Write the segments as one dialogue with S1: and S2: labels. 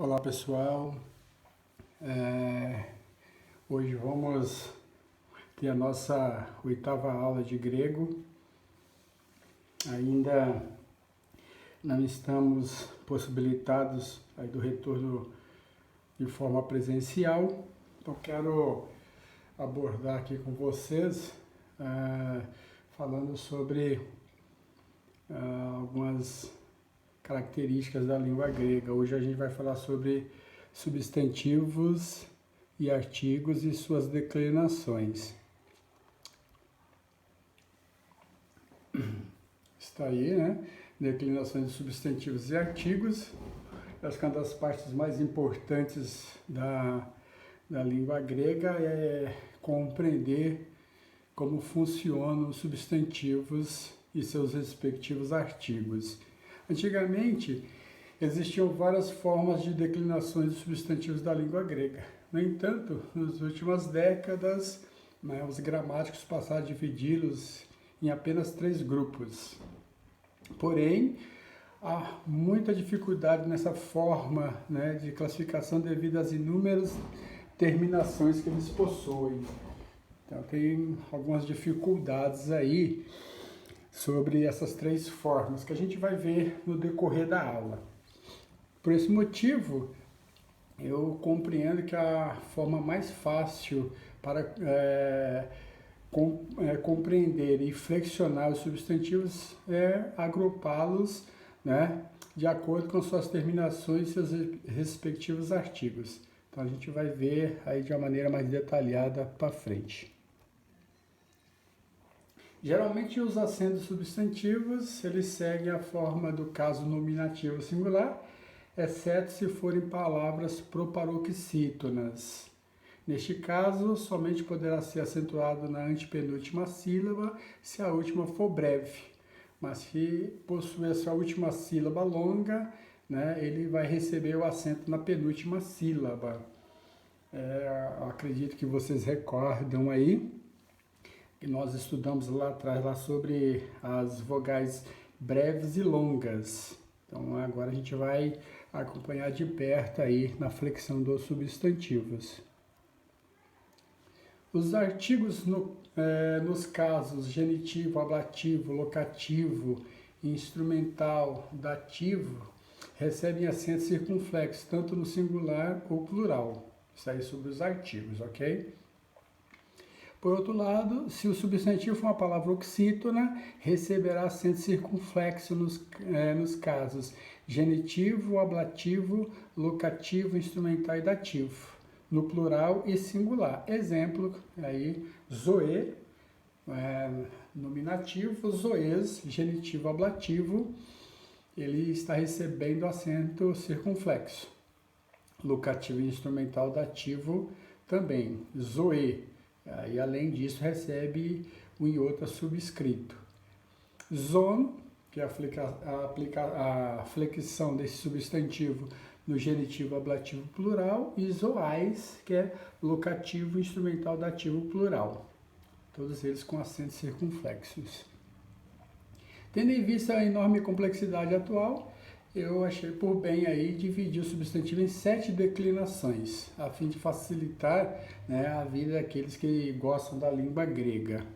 S1: Olá pessoal, hoje vamos ter a nossa 8ª aula de grego. Ainda não estamos possibilitados aí do retorno de forma presencial, então quero abordar aqui com vocês falando sobre algumas características da língua grega. Hoje a gente vai falar sobre substantivos e artigos e suas declinações. Está aí, né? Declinações de substantivos e artigos. Acho que uma das partes mais importantes da língua grega é compreender como funcionam os substantivos e seus respectivos artigos. Antigamente, existiam várias formas de declinações de substantivos da língua grega. No entanto, nas últimas décadas, os gramáticos passaram a dividi-los em apenas 3 grupos. Porém, há muita dificuldade nessa forma de classificação devido às inúmeras terminações que eles possuem. Então, tem algumas dificuldades aí sobre essas 3 formas que a gente vai ver no decorrer da aula. Por esse motivo, eu compreendo que a forma mais fácil para compreender e flexionar os substantivos é agrupá-los de acordo com suas terminações e seus respectivos artigos. Então a gente vai ver aí de uma maneira mais detalhada para frente. Geralmente os acentos substantivos, eles seguem a forma do caso nominativo singular, exceto se forem palavras proparoxítonas. Neste caso, somente poderá ser acentuado na antepenúltima sílaba se a última for breve. Mas se possuir a sua última sílaba longa, ele vai receber o acento na penúltima sílaba. Acredito que vocês recordam aí que nós estudamos lá atrás sobre as vogais breves e longas. Então agora a gente vai acompanhar de perto aí na flexão dos substantivos. Os artigos nos casos genitivo, ablativo, locativo, instrumental, dativo, recebem acento circunflexo, tanto no singular ou plural. Isso aí sobre os artigos, ok? Por outro lado, se o substantivo for uma palavra oxítona, receberá acento circunflexo nos casos genitivo, ablativo, locativo, instrumental e dativo, no plural e singular. Exemplo, aí, zoe, nominativo, zoes, genitivo, ablativo, ele está recebendo acento circunflexo. Locativo e instrumental dativo também, zoe. E além disso, recebe o iota subscrito. Zon, que é a flexão desse substantivo no genitivo, ablativo, plural, e zoais, que é locativo, instrumental, dativo, plural. Todos eles com acentos circunflexos. Tendo em vista a enorme complexidade atual, eu achei por bem aí dividir o substantivo em 7 declinações, a fim de facilitar a vida daqueles que gostam da língua grega.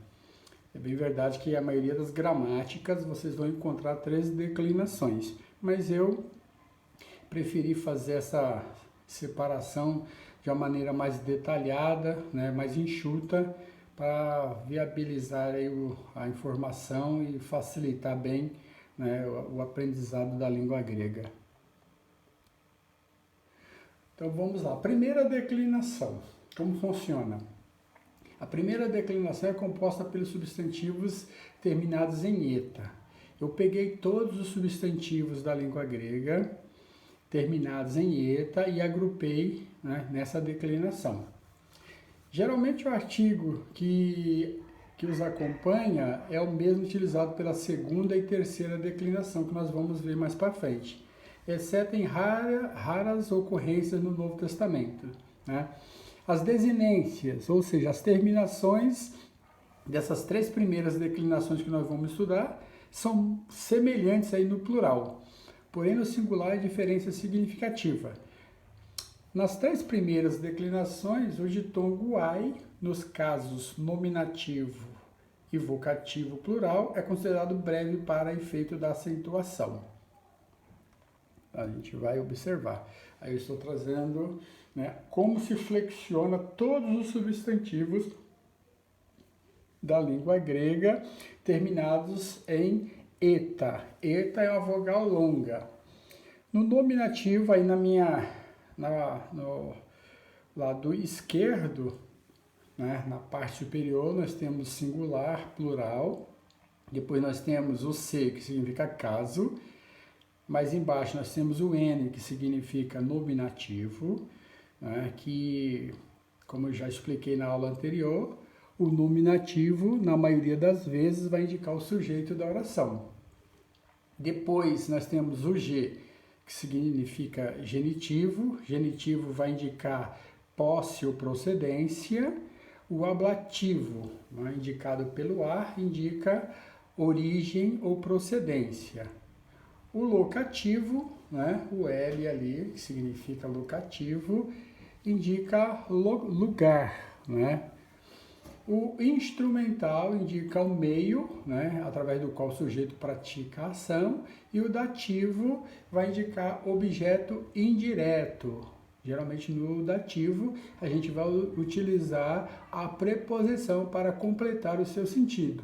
S1: É bem verdade que a maioria das gramáticas vocês vão encontrar 3 declinações, mas eu preferi fazer essa separação de uma maneira mais detalhada, mais enxuta, para viabilizar aí a informação e facilitar bem o aprendizado da língua grega. Então vamos lá. Primeira declinação. Como funciona? A primeira declinação é composta pelos substantivos terminados em eta. Eu peguei todos os substantivos da língua grega terminados em eta e agrupei nessa declinação. Geralmente o artigo que os acompanha é o mesmo utilizado pela segunda e terceira declinação, que nós vamos ver mais para frente, exceto em raras ocorrências no Novo Testamento. As desinências, ou seja, as terminações dessas 3 primeiras declinações que nós vamos estudar, são semelhantes aí no plural, porém no singular a diferença é significativa. Nas 3 primeiras declinações, o ditongo ai, nos casos nominativo e vocativo plural, é considerado breve para efeito da acentuação. A gente vai observar. Aí eu estou trazendo, né, como se flexiona todos os substantivos da língua grega terminados em eta. Eta é uma vogal longa. No nominativo, aí no lado esquerdo, né, na parte superior, nós temos singular, plural. Depois nós temos o C, que significa caso. Mais embaixo nós temos o N, que significa nominativo, né, que, como eu já expliquei na aula anterior, o nominativo, na maioria das vezes, vai indicar o sujeito da oração. Depois nós temos o G, que significa genitivo. Genitivo vai indicar posse ou procedência. O ablativo, né, indicado pelo ar, indica origem ou procedência. O locativo, né, o L ali, que significa locativo, indica lugar, né? O instrumental indica o meio, né, através do qual o sujeito pratica a ação, e o dativo vai indicar objeto indireto. Geralmente no dativo a gente vai utilizar a preposição para completar o seu sentido.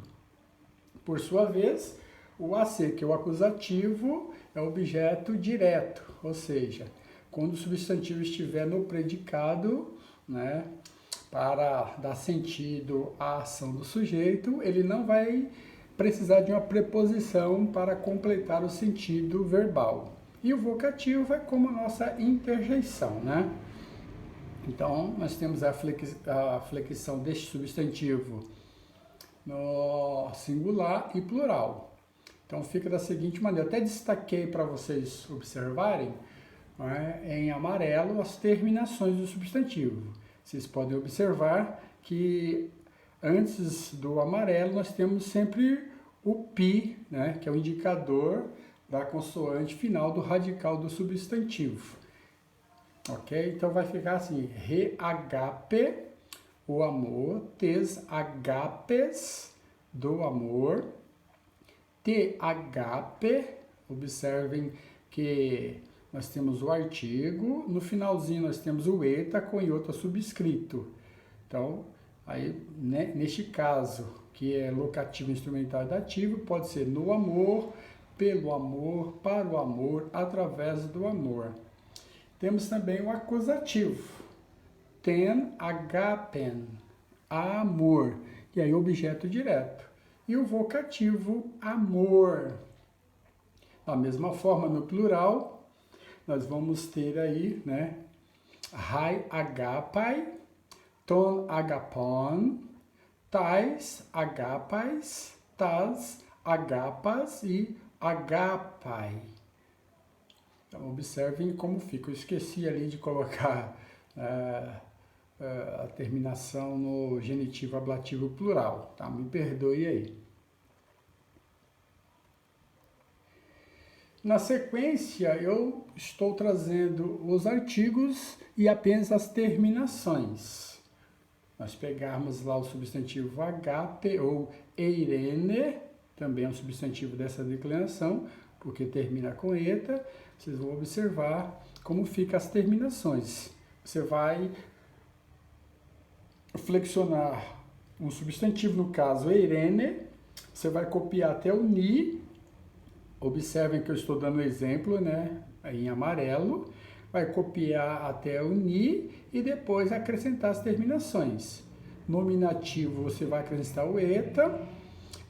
S1: Por sua vez, o AC, que é o acusativo, é objeto direto, ou seja, quando o substantivo estiver no predicado, né, para dar sentido à ação do sujeito, ele não vai precisar de uma preposição para completar o sentido verbal. E o vocativo é como a nossa interjeição, né? Então, nós temos a flexão deste substantivo no singular e plural. Então, fica da seguinte maneira. Eu até destaquei para vocês observarem, né, em amarelo as terminações do substantivo. Vocês podem observar que antes do amarelo nós temos sempre o pi, né, que é o indicador da consoante final do radical do substantivo. Ok? Então vai ficar assim: re-agape, o amor, tes agapes, do amor, te agape, observem que nós temos o artigo, no finalzinho nós temos o eta com iota subscrito. Então, aí, né, neste caso, que é locativo, instrumental e dativo, pode ser no amor, pelo amor, para o amor, através do amor. Temos também o acusativo, ten agapen, amor, e aí objeto direto. E o vocativo, amor. Da mesma forma, no plural, nós vamos ter aí, né, hai agapai, ton agapon, tais agapais, tas agapas e agapai. Então, observem como fica. Eu esqueci ali de colocar a terminação no genitivo ablativo plural, tá? Me perdoe aí. Na sequência, eu estou trazendo os artigos e apenas as terminações. Nós pegarmos lá o substantivo agape ou eirene, também é um substantivo dessa declinação, porque termina com eta. Vocês vão observar como ficam as terminações. Você vai flexionar um substantivo, no caso eirene, você vai copiar até o ni. Observem que eu estou dando exemplo, né, em amarelo. Vai copiar até o ni e depois acrescentar as terminações. Nominativo, você vai acrescentar o eta.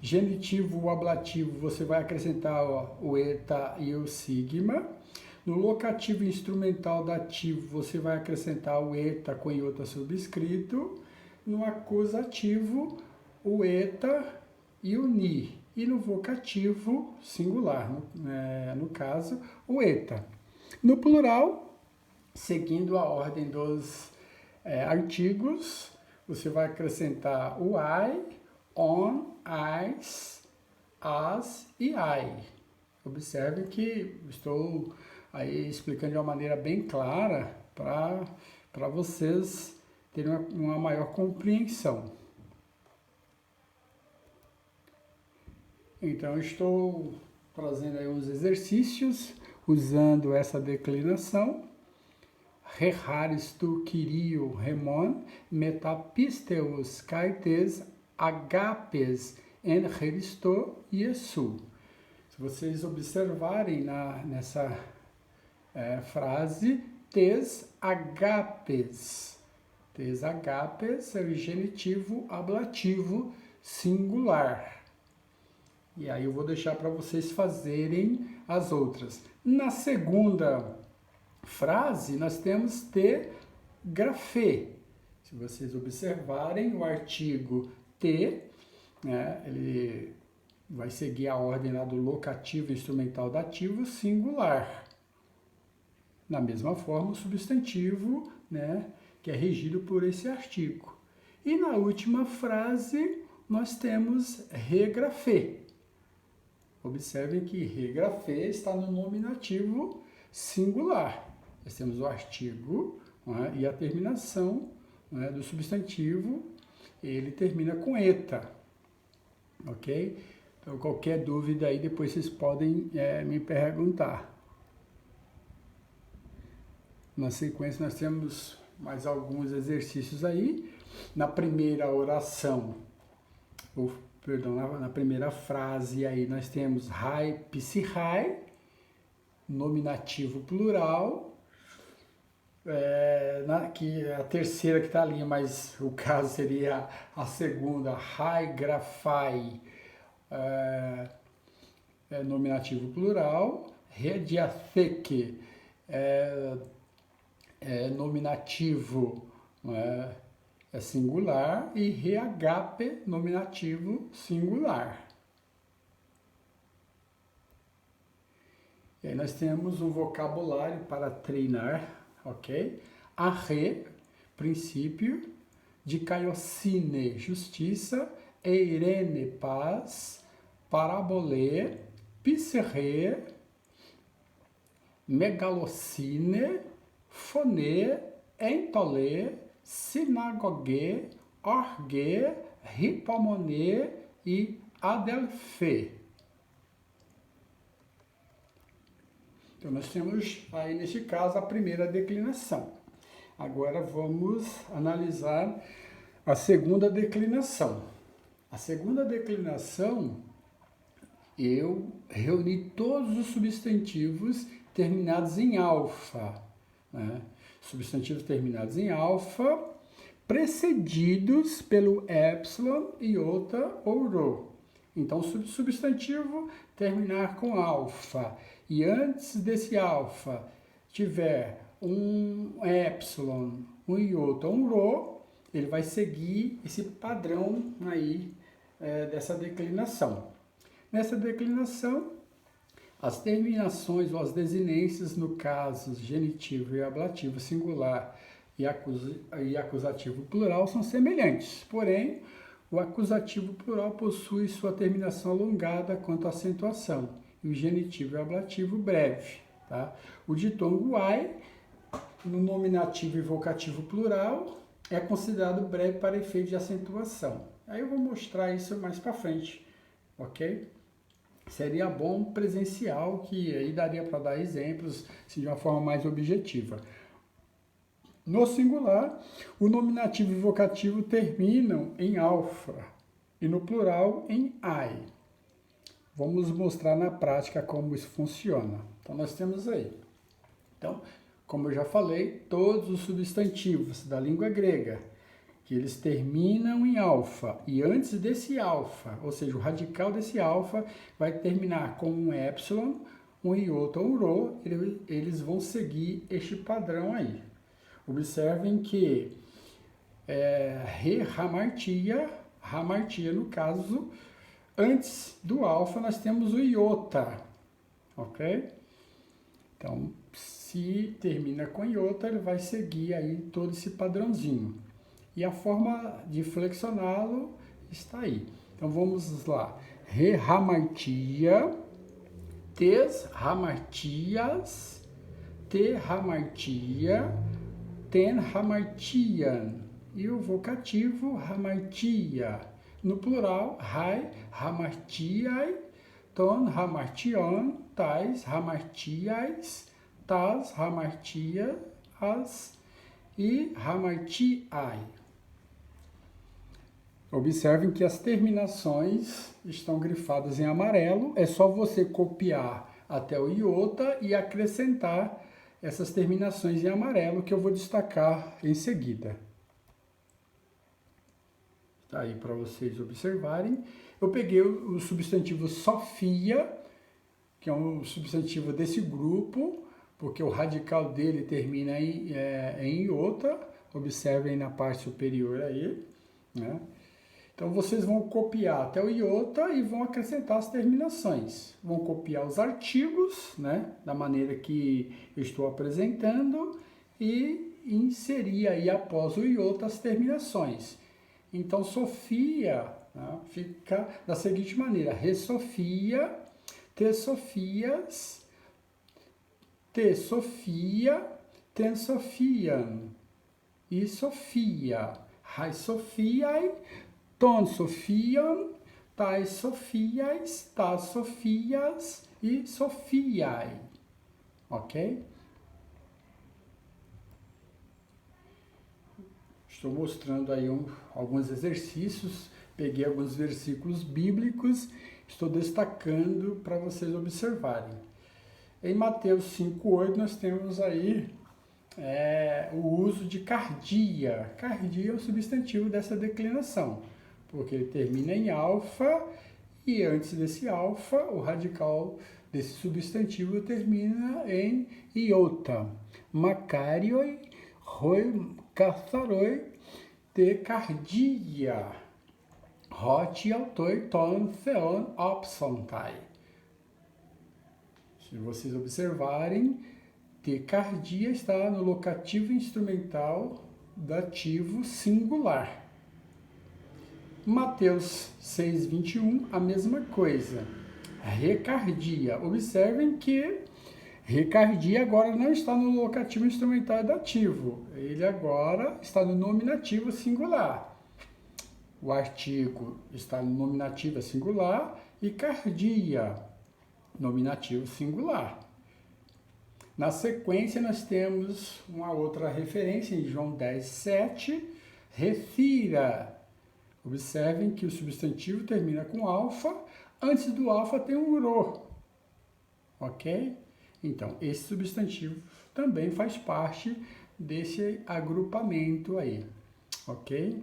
S1: Genitivo, o ablativo, você vai acrescentar o eta e o sigma. No locativo instrumental dativo, você vai acrescentar o eta com iota subscrito. No acusativo, o eta e o ni. E no vocativo singular, no caso, o eta. No plural, seguindo a ordem dos artigos, você vai acrescentar o I, on, as e I. Observe que estou aí explicando de uma maneira bem clara, para vocês terem uma maior compreensão. Então, eu estou trazendo aí uns exercícios usando essa declinação. Reharis tu Kyrio Remon metapisteus kaites agapes en Christo Iesu. Se vocês observarem nessa frase, tes agapes. Tes agapes é o genitivo ablativo singular. E aí eu vou deixar para vocês fazerem as outras. Na segunda frase, nós temos te grafê. Se vocês observarem, o artigo te, né, ele vai seguir a ordem lá do locativo instrumental dativo singular. Da mesma forma, o substantivo, né, que é regido por esse artigo. E na última frase, nós temos regrafê. Observem que regrafê está no nominativo singular. Nós temos o artigo, né, e a terminação, né, do substantivo, ele termina com eta. Ok? Então, qualquer dúvida aí, depois vocês podem me perguntar. Na sequência, nós temos mais alguns exercícios aí. Na primeira oração, na primeira frase aí nós temos hai psihai, nominativo plural, que a terceira que está ali, mas o caso seria a segunda, hai grafai, nominativo plural, rediatheke, nominativo é singular, e reagape, nominativo singular. E aí nós temos um vocabulário para treinar, ok? Arre, princípio, dikaiosine, justiça, eirene, paz, parabolê, pserre, megalocine, phone, entolê, sinagogue, orgue, ripomone e adelphe. Então, nós temos aí, neste caso, a primeira declinação. Agora, vamos analisar a segunda declinação. A segunda declinação, eu reuni todos os substantivos terminados em alfa, né? Substantivos terminados em alfa, precedidos pelo epsilon, iota ou rho. Então, substantivo terminar com alfa, e antes desse alfa tiver um epsilon, um iota, um rho, ele vai seguir esse padrão aí dessa declinação. Nessa declinação, as terminações ou as desinências, no caso genitivo e ablativo singular e acusativo plural, são semelhantes. Porém, o acusativo plural possui sua terminação alongada quanto à acentuação, e o genitivo e ablativo breve. Tá? O ditongo ai, no nominativo e vocativo plural, é considerado breve para efeito de acentuação. Aí eu vou mostrar isso mais para frente, ok? Seria bom presencial, que aí daria para dar exemplos assim, de uma forma mais objetiva. No singular, o nominativo e vocativo terminam em alfa e no plural em ai. Vamos mostrar na prática como isso funciona. Então, nós temos aí. Então, como eu já falei, todos os substantivos da língua grega, que eles terminam em alfa, e antes desse alfa, ou seja, o radical desse alfa, vai terminar com um epsilon, um iota ou um rho, eles vão seguir este padrão aí. Observem que hamartia no caso, antes do alfa nós temos o iota, ok? Então, se termina com iota, ele vai seguir aí todo esse padrãozinho. E a forma de flexioná-lo está aí. Então, vamos lá. Hamartia, tes hamartias, te hamartia, ten hamartian. E o vocativo hamartia. No plural, hai hamartiai, ton hamartion, tais hamartiais, tas hamartias e hamartiai. Observem que as terminações estão grifadas em amarelo. É só você copiar até o iota e acrescentar essas terminações em amarelo que eu vou destacar em seguida. Tá aí para vocês observarem. Eu peguei o substantivo Sofia, que é um substantivo desse grupo, porque o radical dele termina em iota. Observem na parte superior aí, né? Então, vocês vão copiar até o iota e vão acrescentar as terminações. Vão copiar os artigos, né, da maneira que eu estou apresentando e inserir aí após o iota as terminações. Então, Sofia, né, fica da seguinte maneira: Re Sofia, Te Sofias, Te Sofia, Ten Sofian, e Sofia, Hai Sofiai, ton Sofian, tais Sofias, tas Sofias e Sofiai. Ok? Estou mostrando aí alguns exercícios, peguei alguns versículos bíblicos, estou destacando para vocês observarem. Em Mateus 5,8 nós temos aí o uso de cardia. Cardia é o substantivo dessa declinação, porque ele termina em alfa e antes desse alfa, o radical desse substantivo termina em iota. Makarioi, roi, katharoi, te cardia. Hot, autoi, ton, theon, opsontai. Se vocês observarem, tecardia está no locativo instrumental dativo singular. Mateus 6,21, a mesma coisa. Recardia. Observem que recardia agora não está no locativo instrumental dativo. Ele agora está no nominativo singular. O artigo está no nominativo singular e cardia, nominativo singular. Na sequência, nós temos uma outra referência em João 10,7, refira. Observem que o substantivo termina com alfa, antes do alfa tem um ro, ok? Então, esse substantivo também faz parte desse agrupamento aí, ok?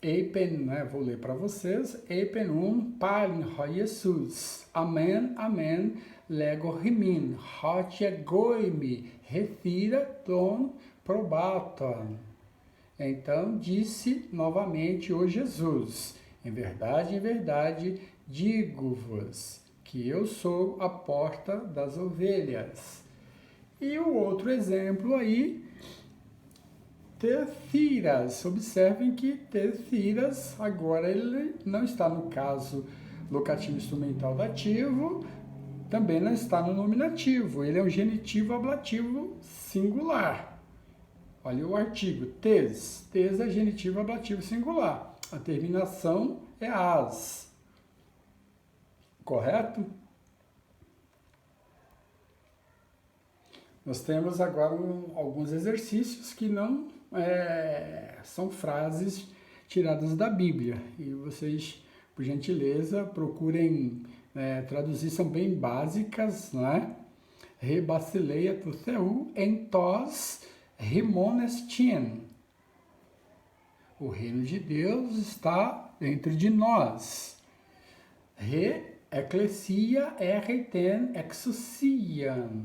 S1: Eipen, né, vou ler para vocês. Eipen palin ho Jesus. Amen, amen. Lego rimin. Hotia goimi. Refira ton probaton. Então disse novamente o Jesus: em verdade, digo-vos que eu sou a porta das ovelhas. E o outro exemplo aí, terciras. Observem que terciras, agora ele não está no caso locativo instrumental dativo, também não está no nominativo, ele é um genitivo ablativo singular. Olha o artigo, tes. Tes é genitivo ablativo singular. A terminação é as. Correto? Nós temos agora alguns exercícios que não são frases tiradas da Bíblia. E vocês, por gentileza, procurem traduzir, são bem básicas, não é? Rebasileia tu seu em tos rimonestien. O reino de Deus está dentro de nós. Re, ecclesia, ereten, exousian.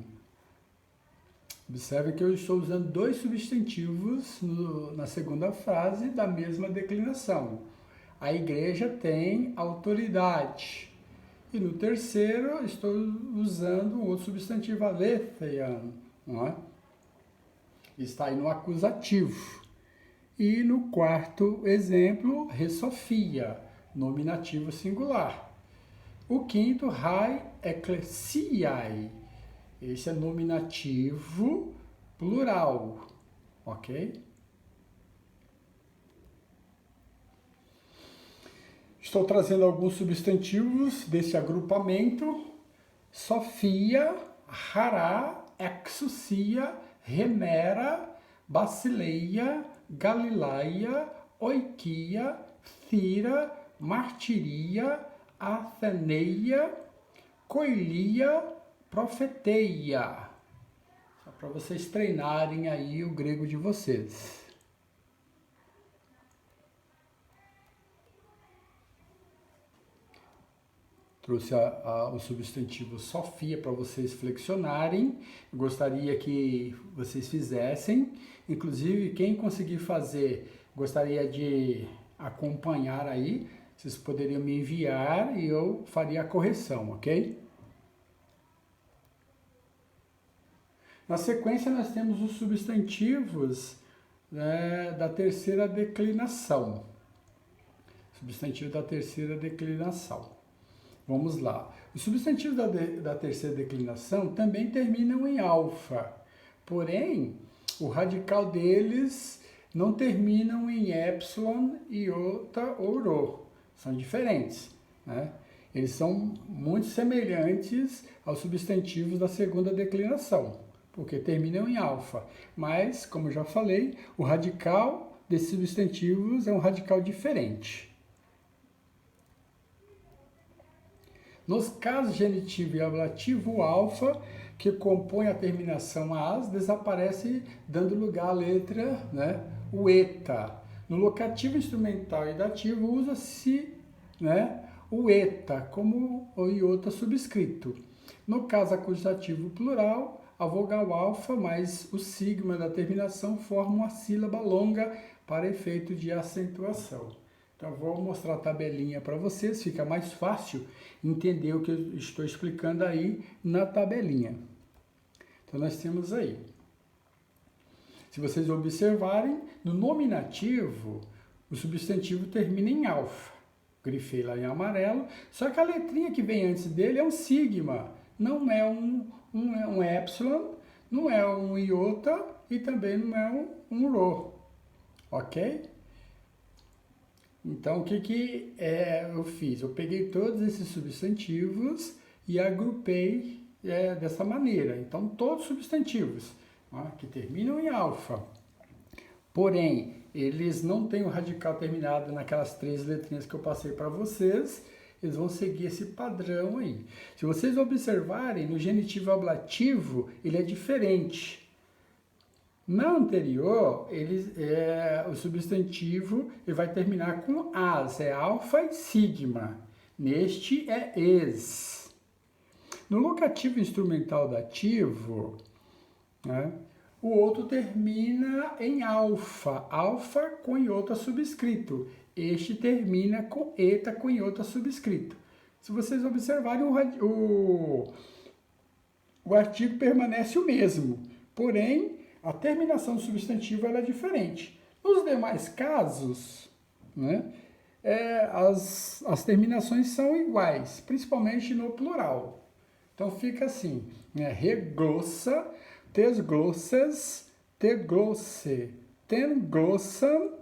S1: Observe que eu estou usando dois substantivos na segunda frase da mesma declinação. A igreja tem autoridade. E no terceiro, estou usando o outro substantivo, aletheian, não é? Está aí no acusativo. E no quarto exemplo, resofia, nominativo singular. O quinto, hai ecclesiae. Esse é nominativo plural, ok? Estou trazendo alguns substantivos desse agrupamento: Sofia, Hará, Exousia, Remera, Basileia, Galileia, Oikia, Thira, Martiria, Atheneia, Coilia, Profeteia. Só para vocês treinarem aí o grego de vocês. Trouxe o substantivo Sofia para vocês flexionarem. Eu gostaria que vocês fizessem. Inclusive, quem conseguir fazer, gostaria de acompanhar aí. Vocês poderiam me enviar e eu faria a correção, ok? Na sequência, nós temos os substantivos, né, da terceira declinação. Substantivo da terceira declinação. Vamos lá. Os substantivos da terceira declinação também terminam em alfa, porém, o radical deles não terminam em epsilon, iota ou rho. São diferentes, né? Eles são muito semelhantes aos substantivos da segunda declinação, porque terminam em alfa. Mas, como já falei, o radical desses substantivos é um radical diferente. Nos casos genitivo e ablativo, o alfa, que compõe a terminação as, desaparece dando lugar à letra, né, o eta. No locativo instrumental e dativo, usa-se, né, o eta como o iota subscrito. No caso acusativo plural, a vogal alfa mais o sigma da terminação formam uma sílaba longa para efeito de acentuação. Então, vou mostrar a tabelinha para vocês, fica mais fácil entender o que eu estou explicando aí na tabelinha. Então, nós temos aí. Se vocês observarem, no nominativo, o substantivo termina em alfa. Grifei lá em amarelo, só que a letrinha que vem antes dele é um sigma, não é um epsilon, não é um iota e também não é um rho, ok? Então, o que eu fiz? Eu peguei todos esses substantivos e agrupei dessa maneira. Então, todos os substantivos que terminam em alfa, porém, eles não têm o radical terminado naquelas 3 letrinhas que eu passei para vocês, eles vão seguir esse padrão aí. Se vocês observarem, no genitivo ablativo, ele é diferente. Na anterior, o substantivo ele vai terminar com as, é alfa e sigma. Neste é es. No locativo instrumental dativo, né, o outro termina em alfa, alfa com iota subscrito. Este termina com eta com iota subscrito. Se vocês observarem, o artigo permanece o mesmo, porém, a terminação do substantivo ela é diferente. Nos demais casos, né, as terminações são iguais, principalmente no plural. Então fica assim, né, reglossa, tesglossas, teglosse, tenglossam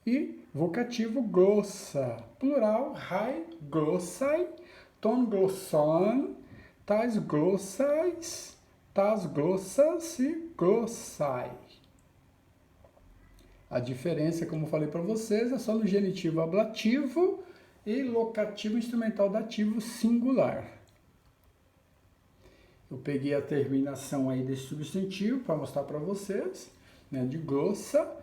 S1: e vocativo glossa. Plural, rai, glossai, tonglosson, tais glossais, tas glossas e glossai. A diferença, como eu falei para vocês, é só no genitivo ablativo e locativo instrumental dativo singular. Eu peguei a terminação aí desse substantivo para mostrar para vocês, né, de glossa.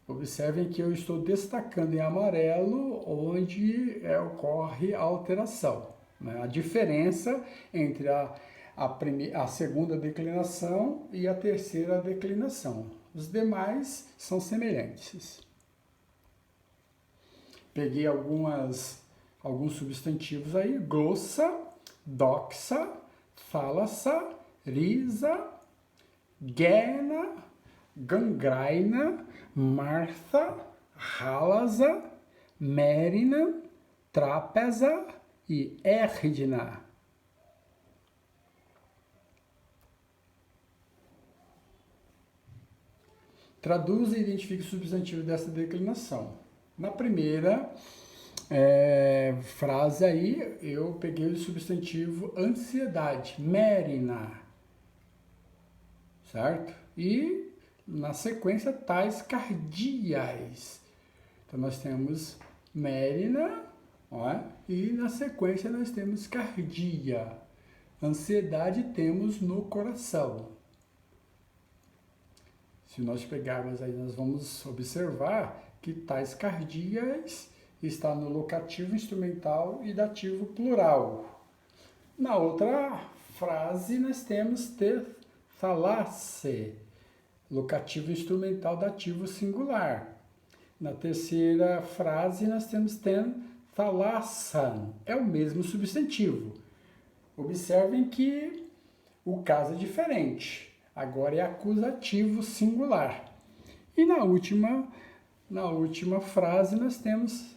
S1: Observem que eu estou destacando em amarelo onde ocorre a alteração, né, a diferença entre a segunda declinação e a terceira declinação. Os demais são semelhantes. Peguei alguns substantivos aí: glossa, doxa, thalassa, risa, gena, gangraina, martha, halasa, mérina, trapeza e erdna. Traduza e identifique o substantivo dessa declinação. Na primeira frase aí, eu peguei o substantivo ansiedade, mérina, certo? E na sequência, tais cardiais. Então, nós temos mérina, ó, e na sequência nós temos cardia. Ansiedade temos no coração. Se nós pegarmos aí, nós vamos observar que tais cardias está no locativo instrumental e dativo plural. Na outra frase, nós temos ter thalasse, locativo instrumental dativo singular. Na terceira frase, nós temos ten thalassan, é o mesmo substantivo. Observem que o caso é diferente. Agora é acusativo singular. E na última frase nós temos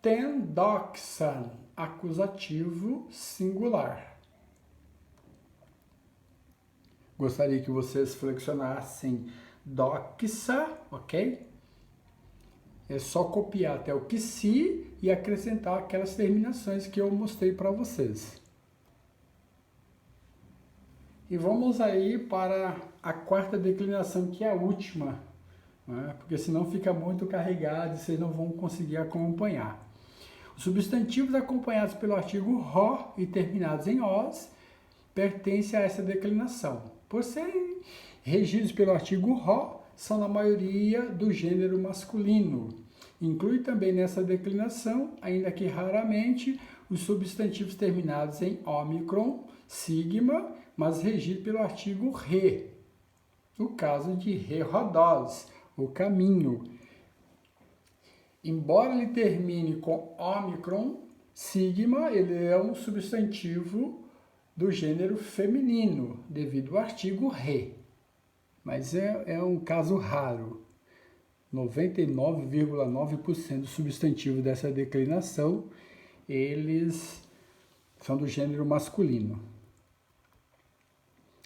S1: ten doxan, acusativo singular. Gostaria que vocês flexionassem doxa, ok? É só copiar até o que se e acrescentar aquelas terminações que eu mostrei para vocês. E vamos aí para a quarta declinação, que é a última, né? Porque senão fica muito carregado e vocês não vão conseguir acompanhar. Os substantivos acompanhados pelo artigo RO e terminados em OS pertencem a essa declinação. Por serem regidos pelo artigo RO, são na maioria do gênero masculino. Inclui também nessa declinação, ainda que raramente, os substantivos terminados em ômicron, sigma, mas regido pelo artigo re. No caso de re-rodós, o caminho. Embora ele termine com ômicron, sigma, ele é um substantivo do gênero feminino, devido ao artigo re. Mas é um caso raro. 99,9% do substantivo dessa declinação, eles são do gênero masculino.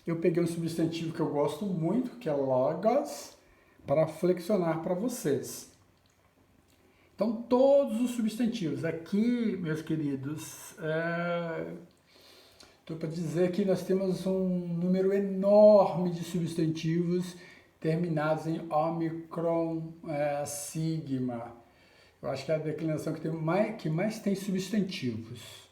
S1: Eu peguei um substantivo que eu gosto muito, que é logos, para flexionar para vocês. Então, todos os substantivos aqui, meus queridos, estou para dizer que nós temos um número enorme de substantivos terminados em ômicron, sigma. Eu acho que é a declinação que mais tem substantivos.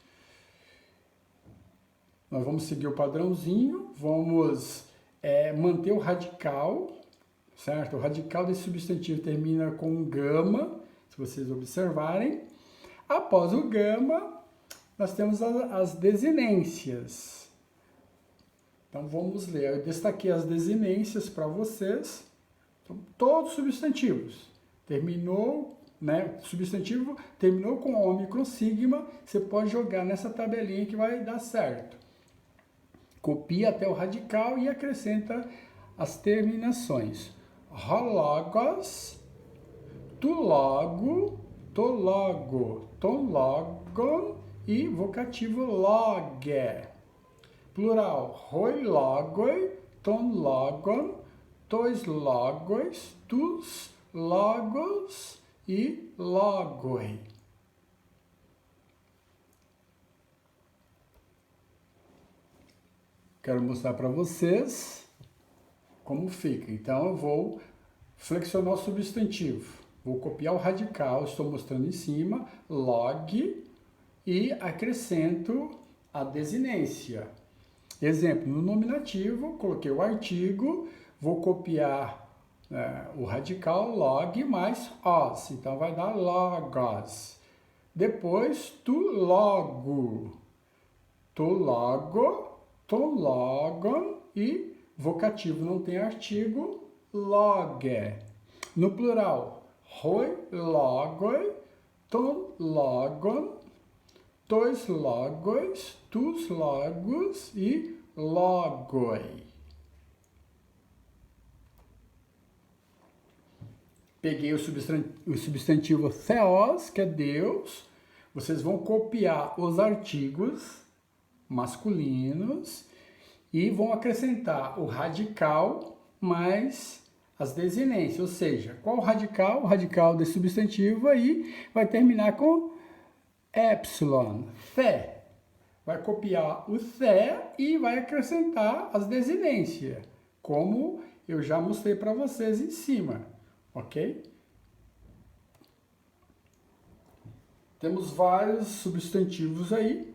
S1: Nós vamos seguir o padrãozinho, vamos manter o radical, certo? O radical desse substantivo termina com gama, se vocês observarem. Após o gama, nós temos as desinências. Então, vamos ler. Eu destaquei as desinências para vocês. Então, todos os substantivos. Substantivo terminou com ômicron, sigma, você pode jogar nessa tabelinha que vai dar certo. Copia até o radical e acrescenta as terminações. Rologos, tulogo, tologo, tonlogon e vocativo loge. Plural, roi logoi, ton logon, tois logos, tus logos e logoi. Quero mostrar para vocês como fica. Então, eu vou flexionar o substantivo. Vou copiar o radical, estou mostrando em cima, log, e acrescento a desinência. Exemplo, no nominativo, coloquei o artigo, vou copiar o radical log mais os, então vai dar logos. Depois, tu logo, ton logon e vocativo não tem artigo, loge. No plural, roi logoi, ton logon, tois logos, tus logos e logoi. Peguei o substantivo theos, que é Deus. Vocês vão copiar os artigos masculinos e vão acrescentar o radical mais as desinências, ou seja, qual o radical? O radical desse substantivo aí vai terminar com epsilon, fé. Vai copiar o fé e vai acrescentar as desinências, como eu já mostrei para vocês em cima, ok? Temos vários substantivos aí.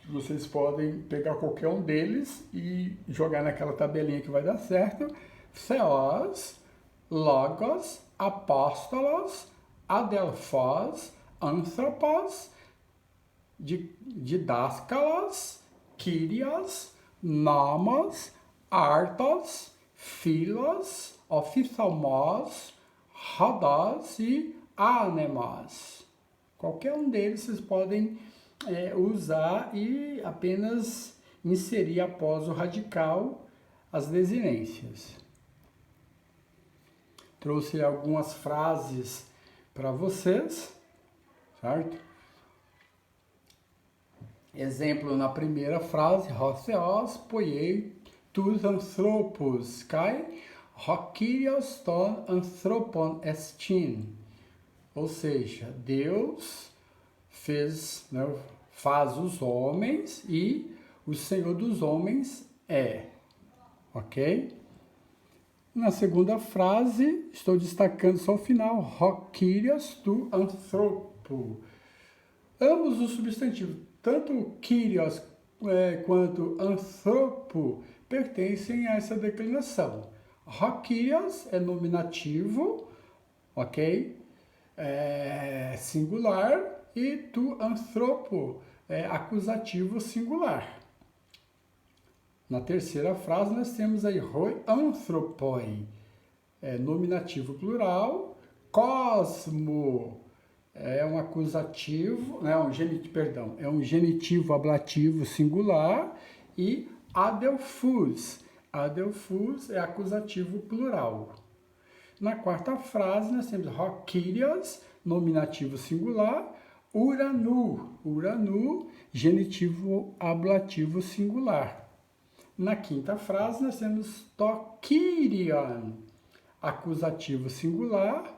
S1: Vocês podem pegar qualquer um deles e jogar naquela tabelinha que vai dar certo. Theos, logos, apóstolos, adelphos, anthropos, didáscalos, kyrios, nomos, artos, philos, ophthalmos, rodos e anemos. Qualquer um deles vocês podem usar e apenas inserir após o radical as desinências. Trouxe algumas frases para vocês, certo? Exemplo na primeira frase, Hotheos poiei tus anthropos kai hokyrios ton anthropon estin. Ou seja, Deus fez, né, faz os homens e o Senhor dos homens é. Ok? Na segunda frase, estou destacando só o final, hokyrios tu anthropo. Ambos os substantivos, tanto kyrios quanto anthropo, pertencem a essa declinação. Hokyrios é nominativo, ok? Singular, e tu anthropo é acusativo singular. Na terceira frase nós temos aí hoi anthropoi, nominativo plural, cosmo é um acusativo, é um genitivo ablativo singular, e adelphus é acusativo plural. Na quarta frase, nós temos hokyrios, nominativo singular, uranu, genitivo ablativo singular. Na quinta frase, nós temos tokyrion, acusativo singular,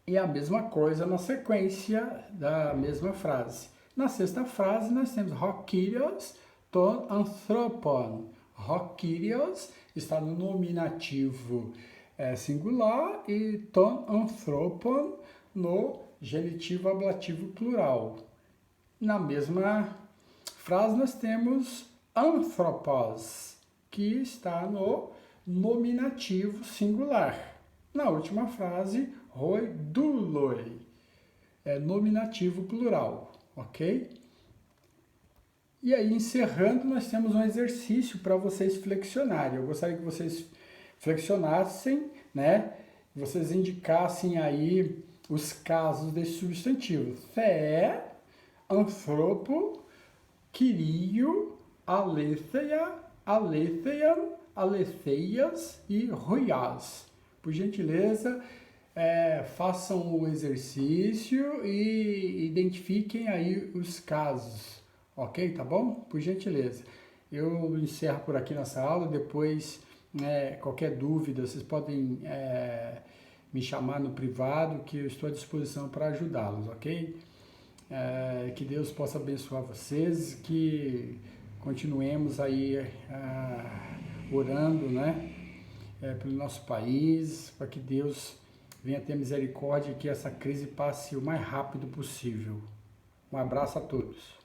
S1: e a mesma coisa na sequência da mesma frase. Na sexta frase, nós temos hokyrios ton anthropon. Hokyrios está no nominativo singular e ton anthropon no genitivo ablativo plural. Na mesma frase nós temos anthropos, que está no nominativo singular. Na última frase, hoi douloi, nominativo plural, ok? E aí, encerrando, nós temos um exercício para vocês flexionarem. Eu gostaria que vocês flexionassem, né? Vocês indicassem aí os casos desse substantivo. Fé, anthropo, kyrio, aletheia, aletheian, aletheias e ruias. Por gentileza, façam o exercício e identifiquem aí os casos. Ok? Tá bom? Por gentileza. Eu encerro por aqui nessa aula. Depois, qualquer dúvida, vocês podem me chamar no privado, que eu estou à disposição para ajudá-los, ok? Que Deus possa abençoar vocês, que continuemos aí orando, né? Pelo nosso país, para que Deus venha ter misericórdia e que essa crise passe o mais rápido possível. Um abraço a todos.